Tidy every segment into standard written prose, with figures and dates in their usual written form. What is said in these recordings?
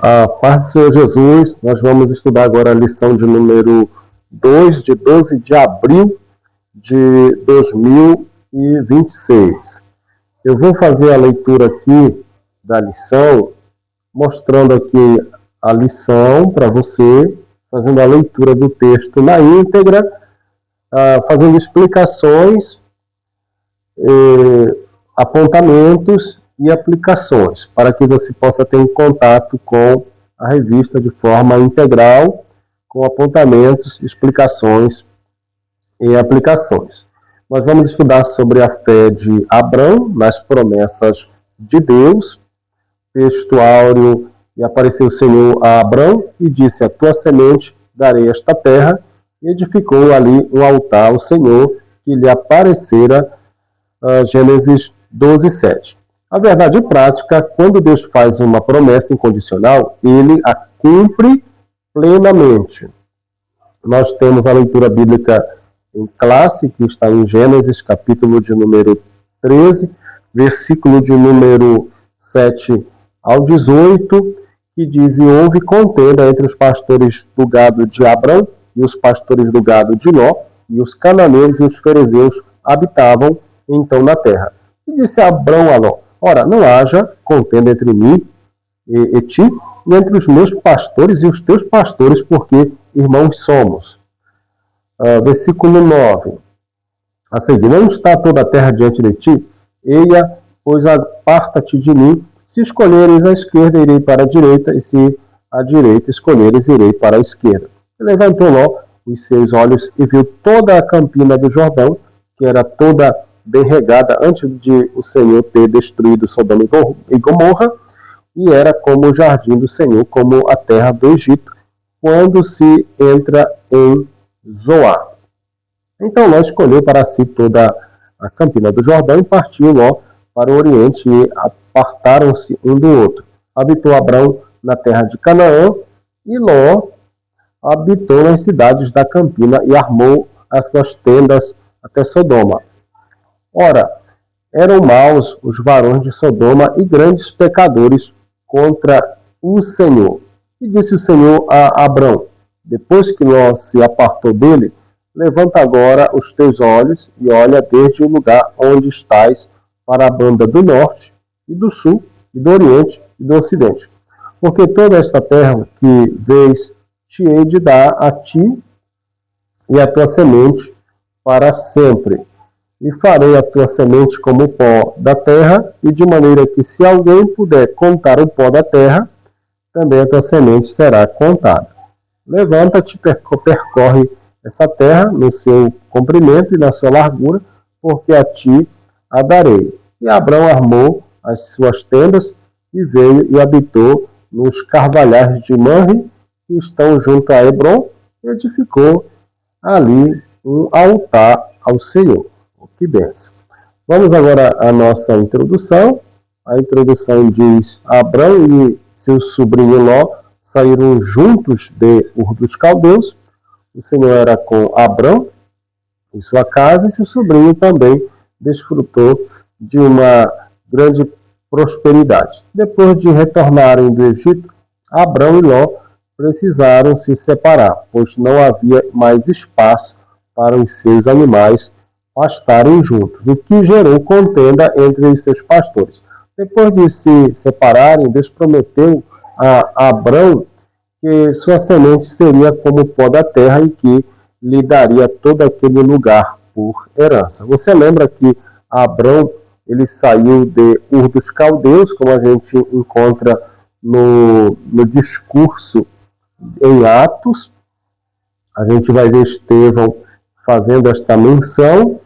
A paz do Senhor Jesus, nós vamos estudar agora a lição de número 2, de 12 de abril de 2026. Eu vou fazer a leitura aqui da lição, mostrando aqui a lição para você, fazendo a leitura do texto na íntegra, fazendo explicações, apontamentos e aplicações, para que você possa ter contato com a revista de forma integral, com apontamentos, explicações e aplicações. Nós vamos estudar sobre a fé de Abrão nas promessas de Deus. Texto áureo: e apareceu o Senhor a Abrão e disse: a tua semente darei esta terra. E edificou ali um altar ao Senhor que lhe aparecera. Gênesis 12, 7. A verdade prática, quando Deus faz uma promessa incondicional, Ele a cumpre plenamente. Nós temos a leitura bíblica em classe, que está em Gênesis, capítulo de número 13, versículo de número 7 ao 18, que diz: e houve contenda entre os pastores do gado de Abrão e os pastores do gado de Ló, e os cananeus e os ferezeus habitavam então na terra. E disse Abrão a Ló: ora, não haja contenda entre mim e ti, e entre os meus pastores e os teus pastores, porque irmãos somos. Versículo 9. A seguir: não está toda a terra diante de ti? Eia, pois aparta-te de mim. Se escolheres a esquerda, irei para a direita, e se a direita escolheres, irei para a esquerda. E levantou Ló os seus olhos e viu toda a campina do Jordão, que era toda bem regada, antes de o Senhor ter destruído Sodoma e Gomorra, e era como o jardim do Senhor, como a terra do Egito, quando se entra em Zoar. Então Ló escolheu para si toda a campina do Jordão e partiu Ló para o oriente, e apartaram-se um do outro. Habitou Abrão na terra de Canaã, e Ló habitou nas cidades da campina e armou as suas tendas até Sodoma. Ora, eram maus os varões de Sodoma e grandes pecadores contra o Senhor. E disse o Senhor a Abrão: depois que Ló se apartou dele, levanta agora os teus olhos e olha desde o lugar onde estás para a banda do norte e do sul e do oriente e do ocidente. Porque toda esta terra que vês te hei de dar a ti e a tua semente para sempre. E farei a tua semente como o pó da terra, e de maneira que, se alguém puder contar o pó da terra, também a tua semente será contada. Levanta-te, percorre essa terra no seu comprimento e na sua largura, porque a ti a darei. E Abrão armou as suas tendas e veio e habitou nos carvalhais de Manre, que estão junto a Hebron, e edificou ali um altar ao Senhor. Que benção. Vamos agora à nossa introdução. A introdução diz: Abrão e seu sobrinho Ló saíram juntos de Ur dos Caldeus. O Senhor era com Abrão e sua casa, e seu sobrinho também desfrutou de uma grande prosperidade. Depois de retornarem do Egito, Abrão e Ló precisaram se separar, pois não havia mais espaço para os seus animais pastarem juntos, o que gerou contenda entre os seus pastores. Depois de se separarem, Deus prometeu a Abrão que sua semente seria como o pó da terra e que lhe daria todo aquele lugar por herança. Você lembra que Abrão ele saiu de Ur dos Caldeus, como a gente encontra no discurso em Atos. A gente vai ver Estevão fazendo esta menção,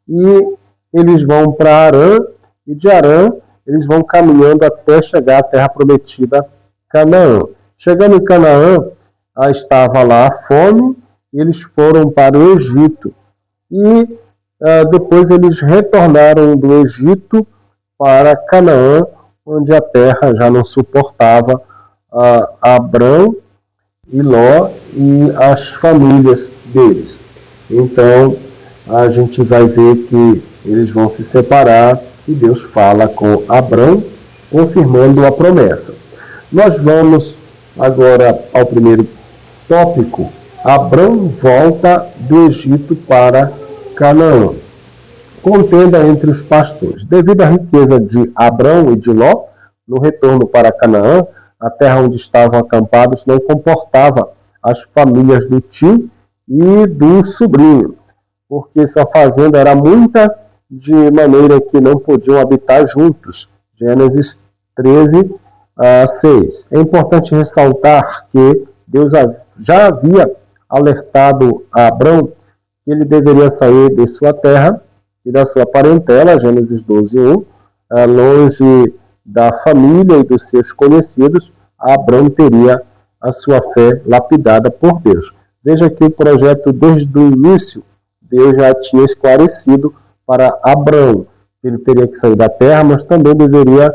e eles vão para Arã, e de Arã eles vão caminhando até chegar à terra prometida, Canaã. Chegando em Canaã, estava lá a fome, e eles foram para o Egito. E depois eles retornaram do Egito para Canaã, onde a terra já não suportava Abrão e Ló e as famílias deles. Então, a gente vai ver que eles vão se separar e Deus fala com Abrão, confirmando a promessa. Nós vamos agora ao primeiro tópico. Abrão volta do Egito para Canaã. Contenda entre os pastores. Devido à riqueza de Abrão e de Ló, no retorno para Canaã, a terra onde estavam acampados não comportava as famílias do tio e do sobrinho, porque sua fazenda era muita, de maneira que não podiam habitar juntos. Gênesis 13, 6. É importante ressaltar que Deus já havia alertado a Abrão que ele deveria sair de sua terra e da sua parentela, Gênesis 12, 1, longe da família e dos seus conhecidos. Abrão teria a sua fé lapidada por Deus. Veja que o projeto, desde o início, Deus já tinha esclarecido para Abrão que ele teria que sair da terra, mas também deveria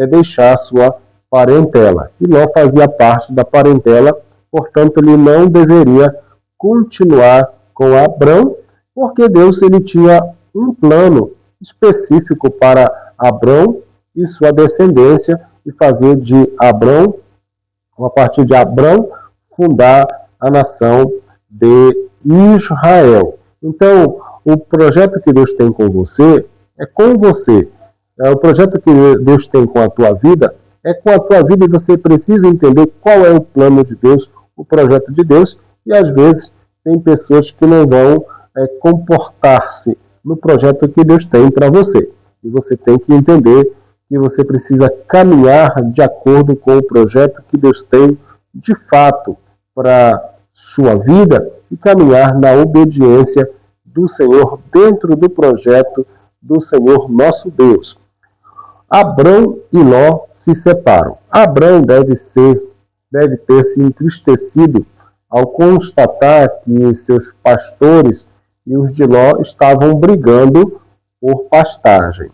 deixar a sua parentela. E Ló fazia parte da parentela, portanto, ele não deveria continuar com Abrão, porque Deus ele tinha um plano específico para Abrão e sua descendência, e fazer de Abrão, a partir de Abrão, fundar a nação de Israel. Então, o projeto que Deus tem com você é com você. O projeto que Deus tem com a tua vida é com a tua vida, e você precisa entender qual é o plano de Deus, o projeto de Deus, e às vezes tem pessoas que não vão comportar-se no projeto que Deus tem para você. E você tem que entender que você precisa caminhar de acordo com o projeto que Deus tem de fato para sua vida e caminhar na obediência do Senhor dentro do projeto do Senhor nosso Deus. Abrão e Ló se separam. Abrão deve ter se entristecido ao constatar que seus pastores e os de Ló estavam brigando por pastagem.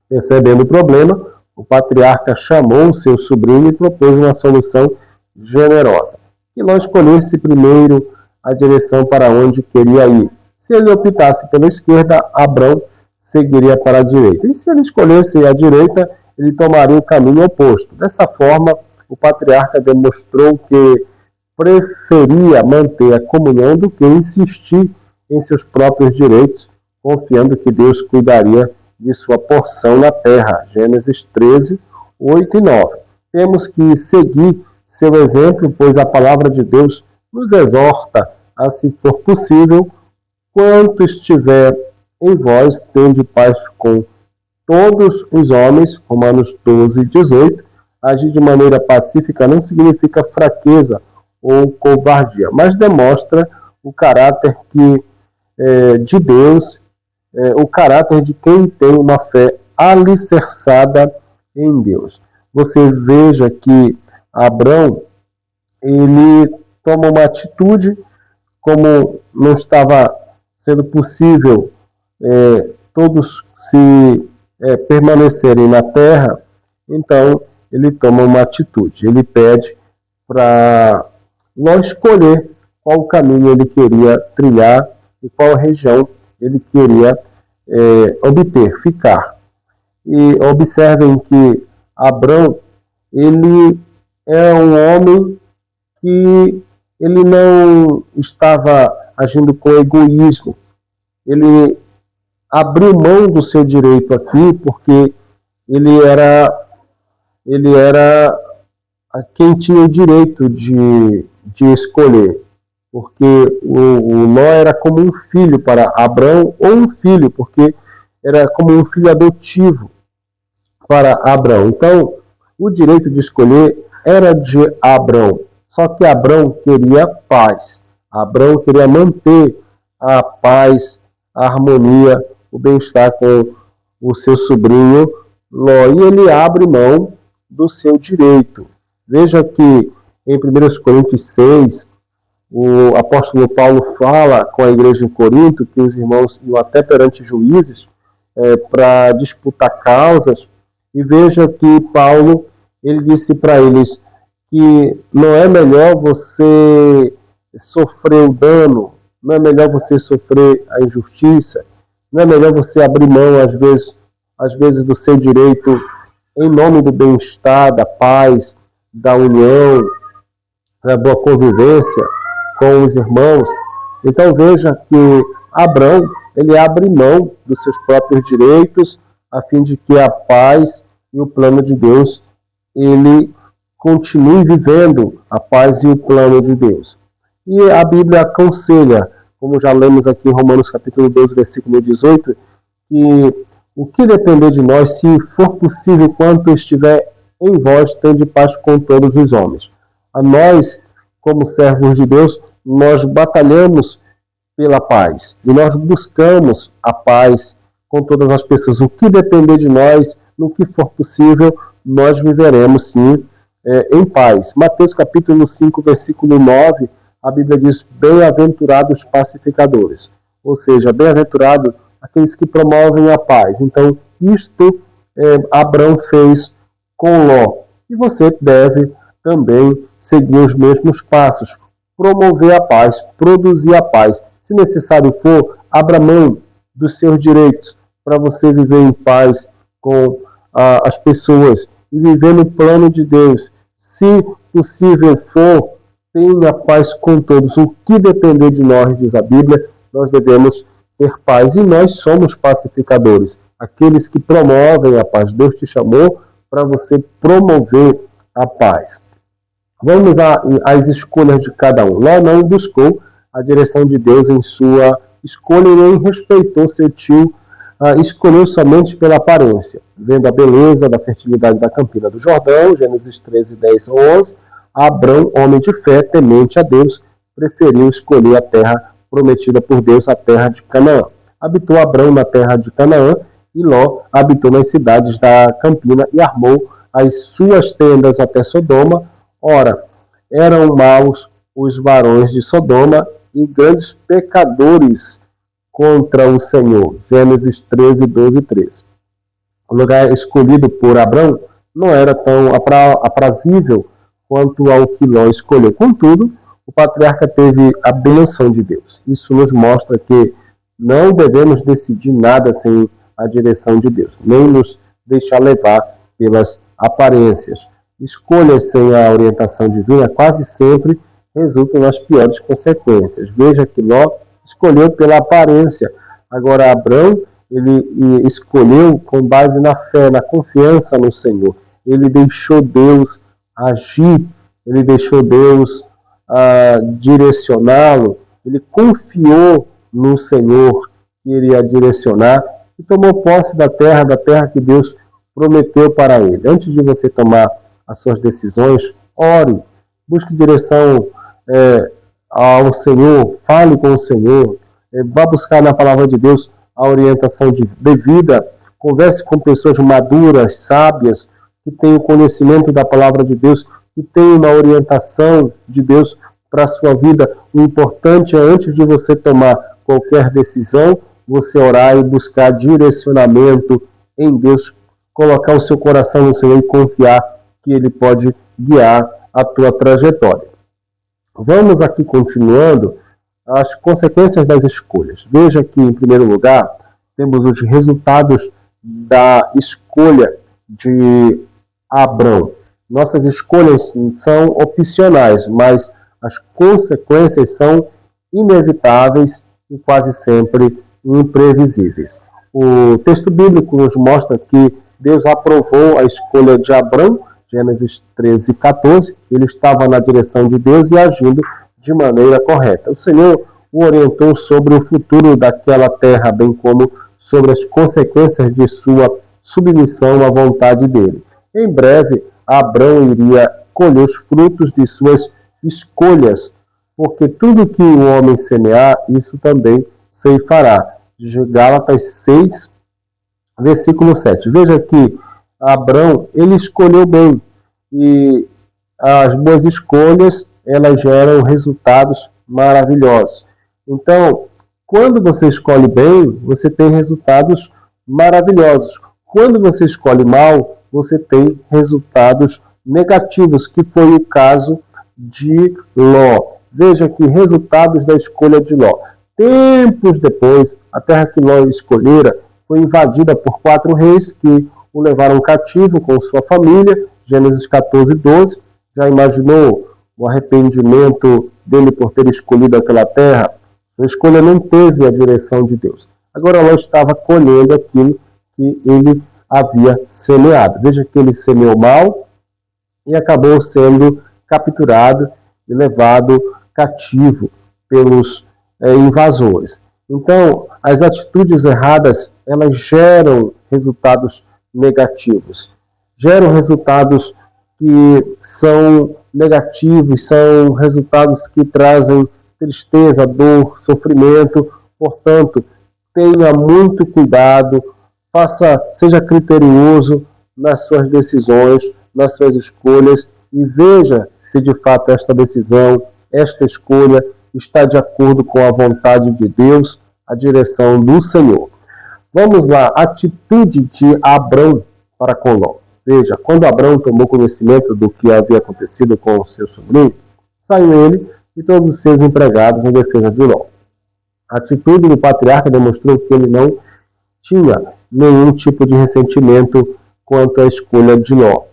Percebendo o problema, o patriarca chamou seu sobrinho e propôs uma solução generosa. Que Ló escolhesse primeiro a direção para onde queria ir. Se ele optasse pela esquerda, Abrão seguiria para a direita. E se ele escolhesse a direita, ele tomaria o caminho oposto. Dessa forma, o patriarca demonstrou que preferia manter a comunhão do que insistir em seus próprios direitos, confiando que Deus cuidaria de sua porção na terra. Gênesis 13, 8 e 9. Temos que seguir seu exemplo, pois a palavra de Deus nos exorta a, se for possível, quanto estiver em vós, tende paz com todos os homens. Romanos 12, 18. Agir de maneira pacífica não significa fraqueza ou covardia, mas demonstra o caráter de Deus, o caráter de quem tem uma fé alicerçada em Deus. Você veja que Abrão, ele toma uma atitude, como não estava sendo possível todos se permanecerem na terra, então ele toma uma atitude. Ele pede para Ló escolher qual caminho ele queria trilhar e qual região ele queria ficar. E observem que Abrão, ele é um homem que ele não estava agindo com egoísmo. Ele abriu mão do seu direito aqui porque ele era quem tinha o direito de escolher. Porque o Ló era como um filho para Abrão, ou um filho, porque era como um filho adotivo para Abrão. Então, o direito de escolher era de Abrão. Só que Abrão queria paz. Abrão queria manter a paz, a harmonia, o bem-estar com o seu sobrinho Ló. E ele abre mão do seu direito. Veja que em 1 Coríntios 6, o apóstolo Paulo fala com a igreja em Corinto que os irmãos iam até perante juízes para disputar causas. E veja que Paulo, ele disse para eles que não é melhor você sofrer o dano, não é melhor você sofrer a injustiça, não é melhor você abrir mão, às vezes do seu direito em nome do bem-estar, da paz, da união, da boa convivência com os irmãos. Então veja que Abrão, ele abre mão dos seus próprios direitos a fim de que a paz e o plano de Deus, ele continue vivendo a paz e o plano de Deus. E a Bíblia aconselha, como já lemos aqui em Romanos capítulo 12, versículo 18, que o que depender de nós, se for possível, quanto estiver em vós, tende paz com todos os homens. A nós, como servos de Deus, nós batalhamos pela paz e nós buscamos a paz com todas as pessoas. O que depender de nós, no que for possível, nós viveremos sim em paz. Mateus capítulo 5, versículo 9, a Bíblia diz: bem-aventurados pacificadores, ou seja, bem-aventurados aqueles que promovem a paz. Então, isto Abrão fez com Ló. E você deve também seguir os mesmos passos, promover a paz, produzir a paz. Se necessário for, abra mão dos seus direitos para você viver em paz com as pessoas e viver no plano de Deus. Se possível for, tenha paz com todos. O que depender de nós, diz a Bíblia, nós devemos ter paz. E nós somos pacificadores, aqueles que promovem a paz. Deus te chamou para você promover a paz. Vamos às escolhas de cada um. Ló não buscou a direção de Deus em sua escolha e nem respeitou seu tio, escolheu somente pela aparência. Vendo a beleza da fertilidade da campina do Jordão, Gênesis 13, 10 ou 11, Abrão, homem de fé, temente a Deus, preferiu escolher a terra prometida por Deus, a terra de Canaã. Habitou Abrão na terra de Canaã e Ló habitou nas cidades da campina e armou as suas tendas até Sodoma. Ora, eram maus os varões de Sodoma e grandes pecadores contra o Senhor. Gênesis 13, 12 e 13. O lugar escolhido por Abrão não era tão aprazível quanto ao que Ló escolheu. Contudo, o patriarca teve a bênção de Deus. Isso nos mostra que não devemos decidir nada sem a direção de Deus, nem nos deixar levar pelas aparências. Escolhas sem a orientação divina quase sempre resultam nas piores consequências. Veja que Ló escolheu pela aparência. Agora Abrão, ele escolheu com base na fé, na confiança no Senhor. Ele deixou Deus agir, ele deixou Deus direcioná-lo, ele confiou no Senhor que iria direcionar e tomou posse da terra que Deus prometeu para ele. Antes de você tomar as suas decisões, ore, busque direção ao Senhor, fale com o Senhor, vá buscar na palavra de Deus a orientação devida, converse com pessoas maduras, sábias, que têm o conhecimento da palavra de Deus, que têm uma orientação de Deus para a sua vida. O importante é, antes de você tomar qualquer decisão, você orar e buscar direcionamento em Deus, colocar o seu coração no Senhor e confiar que Ele pode guiar a tua trajetória. Vamos aqui continuando as consequências das escolhas. Veja que, em primeiro lugar, temos os resultados da escolha de Abrão. Nossas escolhas são opcionais, mas as consequências são inevitáveis e quase sempre imprevisíveis. O texto bíblico nos mostra que Deus aprovou a escolha de Abrão, Gênesis 13, 14. Ele estava na direção de Deus e agindo de maneira correta. O Senhor o orientou sobre o futuro daquela terra, bem como sobre as consequências de sua submissão à vontade dele. Em breve, Abrão iria colher os frutos de suas escolhas, porque tudo que o homem semear, isso também ceifará. Gálatas 6, versículo 7. Veja que Abrão, ele escolheu bem, e as boas escolhas, elas geram resultados maravilhosos. Então, quando você escolhe bem, você tem resultados maravilhosos. Quando você escolhe mal, você tem resultados negativos, que foi o caso de Ló. Veja que resultados da escolha de Ló. Tempos depois, a terra que Ló escolhera foi invadida por 4 reis que o levaram cativo com sua família, Gênesis 14, 12. Já imaginou o arrependimento dele por ter escolhido aquela terra? Sua escolha não teve a direção de Deus. Agora Ló estava colhendo aquilo que ele havia semeado. Veja que ele semeou mal e acabou sendo capturado e levado cativo pelos invasores. Então, as atitudes erradas, elas geram resultados negativos. Geram resultados que são negativos, são resultados que trazem tristeza, dor, sofrimento. Portanto, tenha muito cuidado, seja criterioso nas suas decisões, nas suas escolhas e veja se de fato esta decisão, esta escolha está de acordo com a vontade de Deus, a direção do Senhor. Vamos lá, atitude de Abrão para com Ló. Veja, quando Abrão tomou conhecimento do que havia acontecido com o seu sobrinho, saiu ele e todos os seus empregados em defesa de Ló. A atitude do patriarca demonstrou que ele não tinha nenhum tipo de ressentimento quanto à escolha de Ló.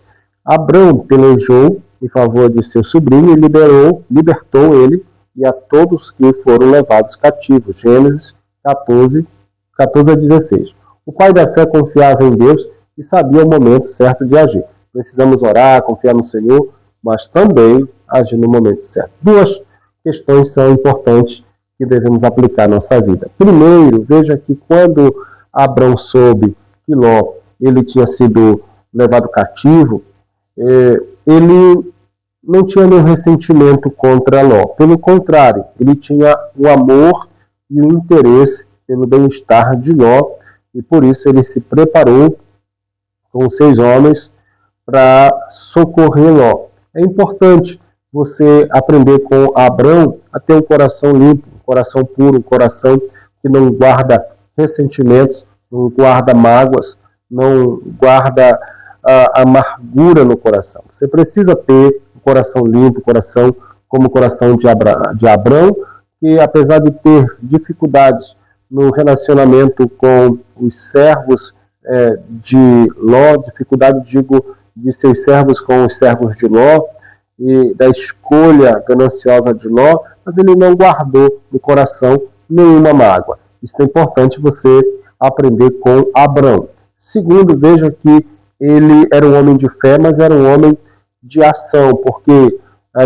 Abrão pelejou em favor de seu sobrinho e libertou ele e a todos que foram levados cativos. Gênesis 14 a 16. O pai da fé confiava em Deus e sabia o momento certo de agir. Precisamos orar, confiar no Senhor, mas também agir no momento certo. Duas questões são importantes que devemos aplicar na nossa vida. Primeiro, veja que quando Abrão soube que Ló ele tinha sido levado cativo, ele não tinha nenhum ressentimento contra Ló. Pelo contrário, ele tinha o amor e o interesse pelo bem-estar de Ló e por isso ele se preparou com 6 homens para socorrer Ló. É importante você aprender com Abrão a ter um coração limpo, um coração puro, um coração que não guarda ressentimentos, não guarda mágoas, não guarda amargura no coração. Você precisa ter um coração limpo, um coração como o coração de Abrão, que apesar de ter dificuldades no relacionamento com os servos de Ló, dificuldade, digo, de seus servos com os servos de Ló, e da escolha gananciosa de Ló, mas ele não guardou no coração nenhuma mágoa. Isso é importante você aprender com Abrão. Segundo, veja que ele era um homem de fé, mas era um homem de ação, porque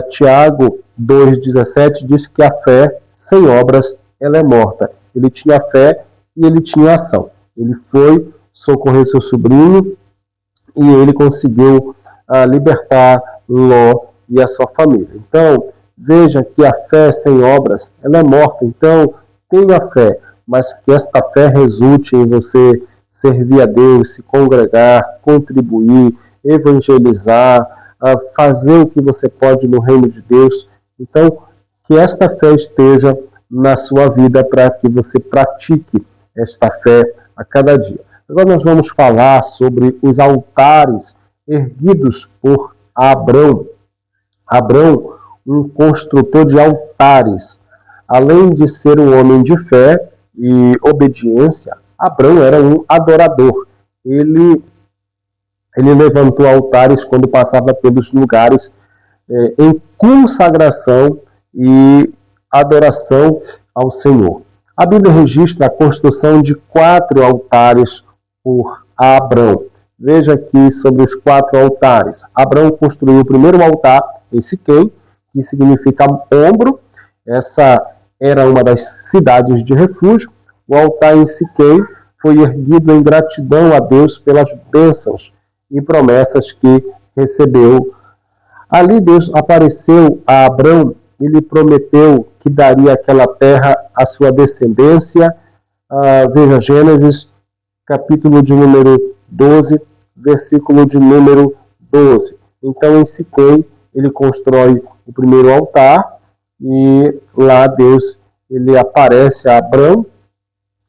Tiago 2,17 diz que a fé sem obras ela é morta. Ele tinha fé e ele tinha ação. Ele foi socorrer seu sobrinho e ele conseguiu libertar Ló e a sua família. Então, veja que a fé sem obras ela é morta. Então, tenha fé, mas que esta fé resulte em você servir a Deus, se congregar, contribuir, evangelizar, fazer o que você pode no reino de Deus. Então, que esta fé esteja na sua vida para que você pratique esta fé a cada dia. Agora nós vamos falar sobre os altares erguidos por Abrão. Abrão, um construtor de altares. Além de ser um homem de fé e obediência, Abrão era um adorador. Ele levantou altares quando passava pelos lugares em consagração e adoração ao Senhor. A Bíblia registra a construção de 4 altares por Abrão. Veja aqui sobre os 4 altares. Abrão construiu o primeiro altar em Siquém, que significa ombro. Essa era uma das cidades de refúgio. O altar em Siquém foi erguido em gratidão a Deus pelas bênçãos e promessas que recebeu. Ali Deus apareceu a Abrão e lhe prometeu que daria aquela terra à sua descendência. Veja Gênesis, capítulo de número 12, versículo de número 12. Então, em Siquém, ele constrói o primeiro altar e lá Deus ele aparece a Abrão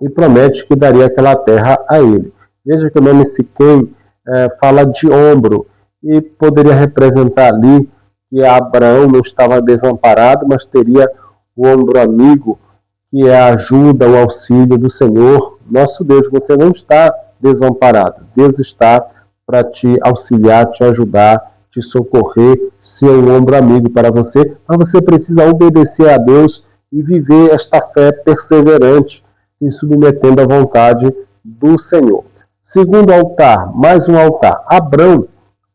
e promete que daria aquela terra a ele. Veja que o nome Siquém fala de ombro e poderia representar ali que Abraão não estava desamparado, mas teria o ombro amigo, que é a ajuda, o auxílio do Senhor. Nosso Deus, você não está desamparado. Deus está para te auxiliar, te ajudar te socorrer, ser um ombro amigo para você, mas você precisa obedecer a Deus e viver esta fé perseverante, se submetendo à vontade do Senhor. Segundo altar, mais um altar. Abrão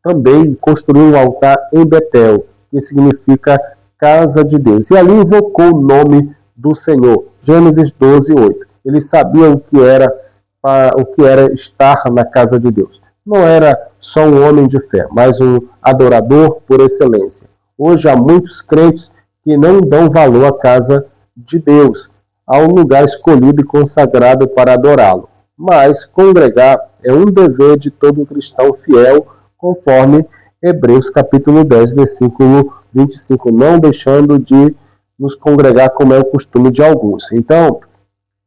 também construiu um altar em Betel, que significa casa de Deus. E ali invocou o nome do Senhor. Gênesis 12:8. Ele sabia o que era estar na casa de Deus. Não era só um homem de fé, mas um adorador por excelência. Hoje há muitos crentes que não dão valor à casa de Deus, a um lugar escolhido e consagrado para adorá-lo. Mas congregar é um dever de todo cristão fiel, conforme Hebreus capítulo 10, versículo 25, não deixando de nos congregar como é o costume de alguns. Então,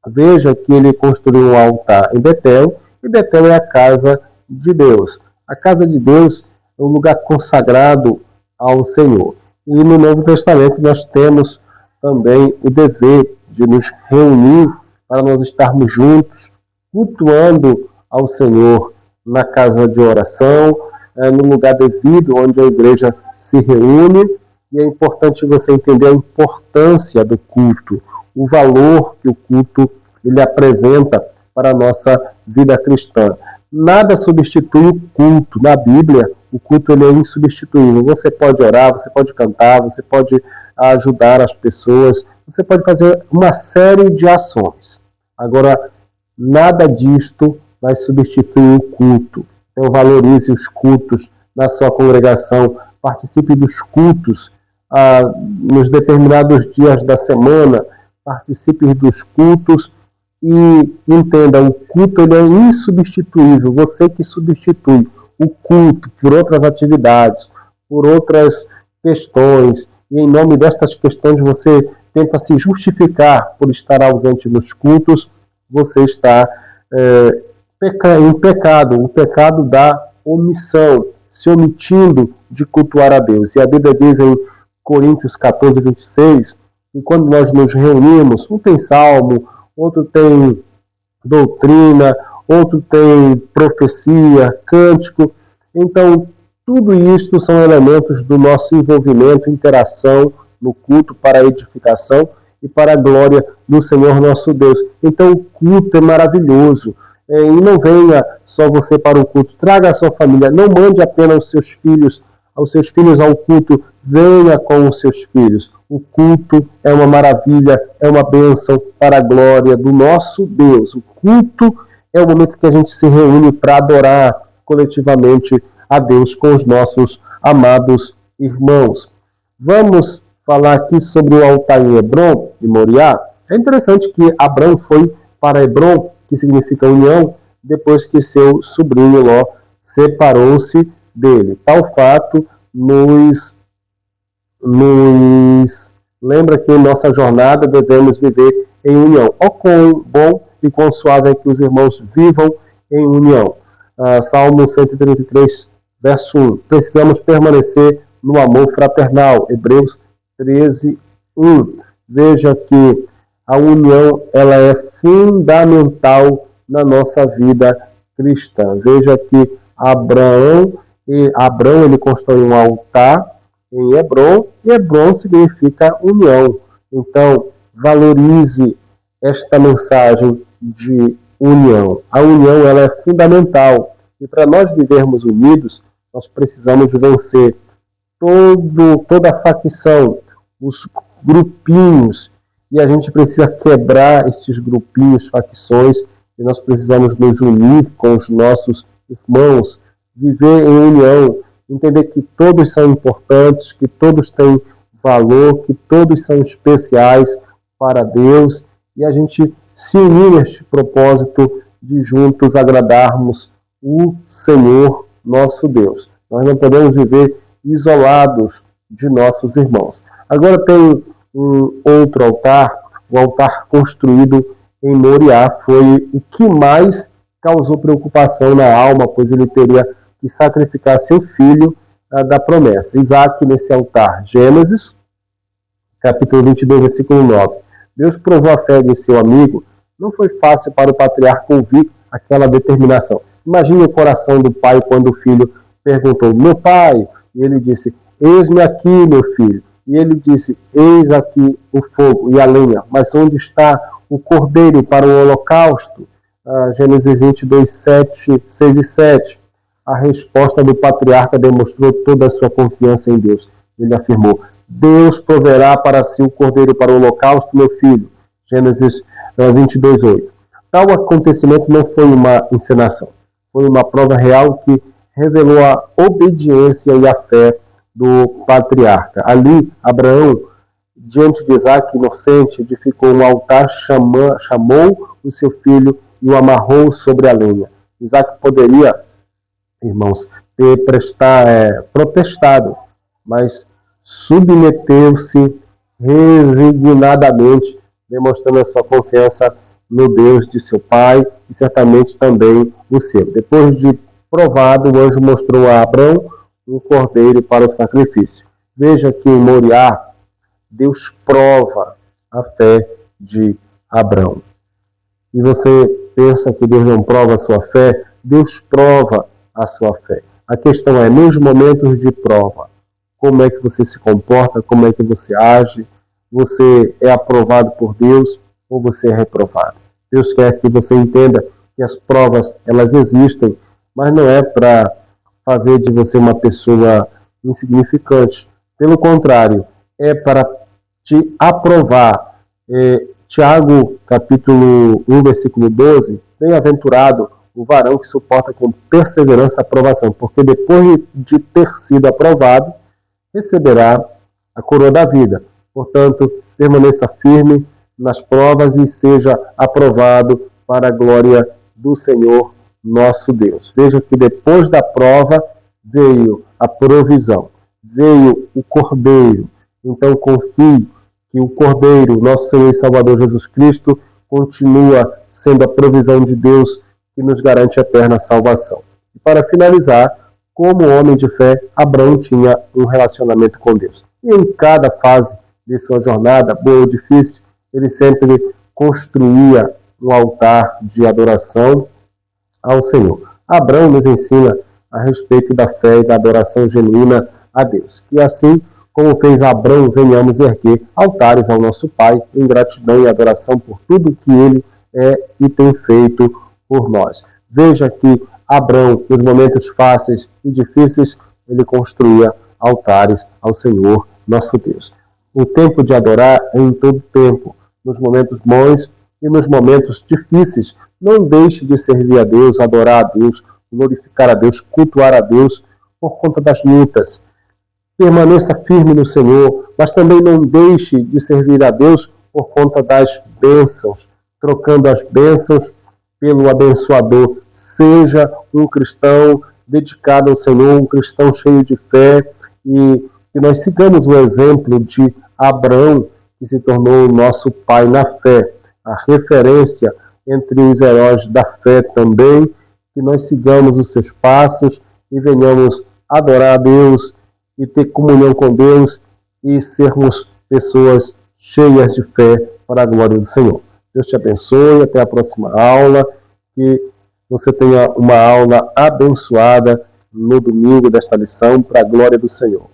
veja que ele construiu um altar em Betel, e Betel é a casa de Deus. A casa de Deus é um lugar consagrado ao Senhor. E no Novo Testamento nós temos também o dever de nos reunir para nós estarmos juntos, cultuando ao Senhor na casa de oração, no lugar devido onde a igreja se reúne. E é importante você entender a importância do culto, o valor que o culto ele apresenta para a nossa vida cristã. Nada substitui o culto. Na Bíblia, o culto ele é insubstituível. Você pode orar, você pode cantar, você pode ajudar as pessoas, você pode fazer uma série de ações. Agora, nada disto vai substituir o culto. Então, valorize os cultos na sua congregação, participe dos cultos nos determinados dias da semana, participe dos cultos e entenda, o culto ele é insubstituível. Você que substitui o culto por outras atividades, por outras questões, e em nome destas questões você tenta se justificar por estar ausente nos cultos, você está em pecado, o pecado da omissão, se omitindo de cultuar a Deus. E a Bíblia diz em Coríntios 14, 26, que quando nós nos reunimos, um tem salmo, outro tem doutrina, outro tem profecia, cântico. Então, tudo isto são elementos do nosso envolvimento, interação no culto para a edificação e para a glória do Senhor nosso Deus. Então, o culto é maravilhoso. E não venha só você para o culto, traga a sua família, não mande apenas os seus filhos ao culto, venha com os seus filhos. O culto é uma maravilha, é uma bênção para a glória do nosso Deus. O culto é o momento que a gente se reúne para adorar coletivamente a Deus com os nossos amados irmãos. Vamos falar aqui sobre o altar em Hebron, de Moriá. É interessante que Abrão foi para Hebron, que significa união, depois que seu sobrinho Ló separou-se dele. Tal fato nos lembra que em nossa jornada devemos viver em união. Ó quão bom e quão suave é que os irmãos vivam em união. Salmo 133, verso 1. Precisamos permanecer no amor fraternal. Hebreus 13, 1. Veja que a união ela é fundamental na nossa vida cristã. Veja que Abrão ele constrói um altar em Hebron, e Hebron significa união. Então, valorize esta mensagem de união. A união ela é fundamental. E para nós vivermos unidos, nós precisamos vencer toda a facção, os grupinhos, e a gente precisa quebrar estes grupinhos, facções, e nós precisamos nos unir com os nossos irmãos, viver em união, entender que todos são importantes, que todos têm valor, que todos são especiais para Deus, e a gente se unir neste propósito de juntos agradarmos o Senhor nosso Deus. Nós não podemos viver isolados de nossos irmãos. Agora tem um outro altar, o altar construído em Moriá, foi o que mais causou preocupação na alma, pois ele teria que sacrificar seu filho da promessa. Isaac nesse altar. Gênesis, capítulo 22, versículo 9. Deus provou a fé de seu amigo. Não foi fácil para o patriarca ouvir aquela determinação. Imagine o coração do pai quando o filho perguntou: meu pai, E ele disse: eis-me aqui, meu filho. E ele disse: eis aqui o fogo e a lenha, mas onde está o cordeiro para o holocausto? Gênesis 22, 6 e 7. A resposta do patriarca demonstrou toda a sua confiança em Deus. Ele afirmou: Deus proverá para si o cordeiro para o holocausto, meu filho. Gênesis 22, 8. Tal acontecimento não foi uma encenação. Foi uma prova real que revelou a obediência e a fé do patriarca. Ali, Abraão, diante de Isaac inocente, edificou um altar, chamou o seu filho e o amarrou sobre a lenha. Isaac poderia, irmãos, ter protestado, mas submeteu-se resignadamente, demonstrando a sua confiança no Deus de seu pai e certamente também o seu. Depois de provado, o anjo mostrou a Abraão um cordeiro para o sacrifício. Veja que em Moriá, Deus prova a fé de Abraão. E você pensa que Deus não prova a sua fé? Deus prova a sua fé. A questão é, nos momentos de prova, como é que você se comporta, como é que você age? Você é aprovado por Deus ou você é reprovado? Deus quer que você entenda que as provas, elas existem, mas não é para fazer de você uma pessoa insignificante. Pelo contrário, é para te aprovar. Tiago, capítulo 1, versículo 12, bem-aventurado o varão que suporta com perseverança a aprovação, porque depois de ter sido aprovado, receberá a coroa da vida. Portanto, permaneça firme nas provas e seja aprovado para a glória do Senhor nosso Deus. Veja que depois da prova veio a provisão, veio o Cordeiro. Então confie que o Cordeiro, nosso Senhor e Salvador Jesus Cristo, continua sendo a provisão de Deus que nos garante a eterna salvação. E para finalizar, como homem de fé, Abraão tinha um relacionamento com Deus. E em cada fase de sua jornada, boa ou difícil, ele sempre construía um altar de adoração ao Senhor. Abraão nos ensina a respeito da fé e da adoração genuína a Deus. E assim, como fez Abraão, venhamos erguer altares ao nosso Pai em gratidão e adoração por tudo que Ele é e tem feito por nós. Veja que Abraão, nos momentos fáceis e difíceis, ele construía altares ao Senhor, nosso Deus. O tempo de adorar é em todo tempo, nos momentos bons e nos momentos difíceis. Não deixe de servir a Deus, adorar a Deus, glorificar a Deus, cultuar a Deus por conta das lutas. Permaneça firme no Senhor, mas também não deixe de servir a Deus por conta das bênçãos, trocando as bênçãos pelo abençoador. Seja um cristão dedicado ao Senhor, um cristão cheio de fé, e que nós sigamos o exemplo de Abraão, que se tornou o nosso pai na fé, a referência entre os heróis da fé também, que nós sigamos os seus passos e venhamos adorar a Deus e ter comunhão com Deus e sermos pessoas cheias de fé para a glória do Senhor. Deus te abençoe, até a próxima aula, que você tenha uma aula abençoada no domingo desta lição para a glória do Senhor.